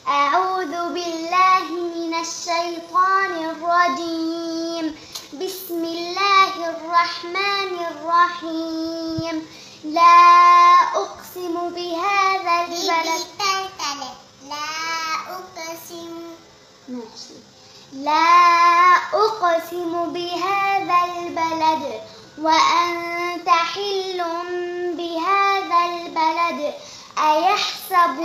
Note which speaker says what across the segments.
Speaker 1: أعوذ بالله من الشيطان الرجيم. بسم الله الرحمن الرحيم. لا أقسم بهذا البلد. لا أقسم بهذا البلد وأنت حل بهذا البلد. أيحسب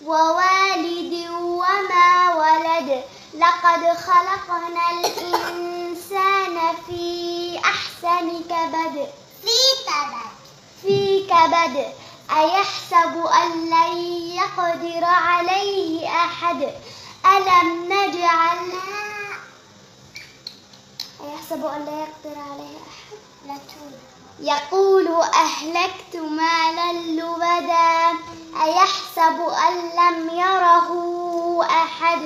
Speaker 1: ووالد وما ولد. لقد خلقنا الإنسان في أحسن في كبد. أيحسب أن لن يقدر عليه أحد. ألم نجعل أيحسب أن لا يقدر عليه أحد. يقول أهلكت مالا لبدا. أيحسب أن لم يره أحد.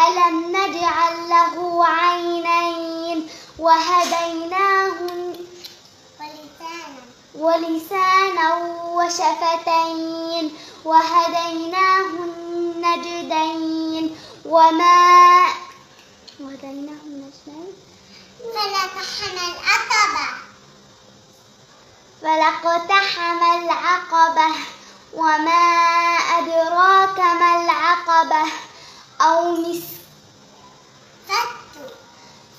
Speaker 1: ألم نجعل له عينين وهديناه ولسانا وشفتين وهديناه النجدين فلاقتحم العقبة وما أدراك ما العقبة.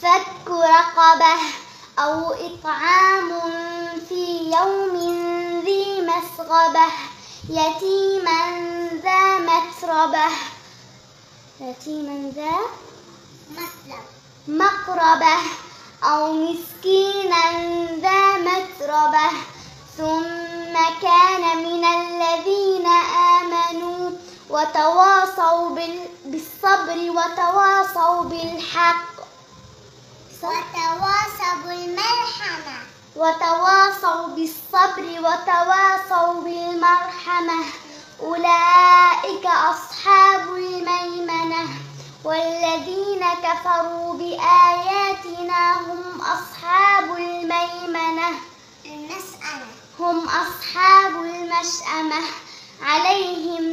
Speaker 1: فك رقبة أو إطعام في يوم ذي مسغبة. يتيما ذا مقربة أو مسكينا ذا متربة. ثم كان من الذين آمنوا وتواصوا بالصبر وتواصوا بالحق وتواصوا بالصبر وتواصوا بالمرحمة. أولئك أصحاب الميمنة. والذين كفروا بآياتنا هم أصحاب الميمنة. هم أصحاب المشأمة. عليهم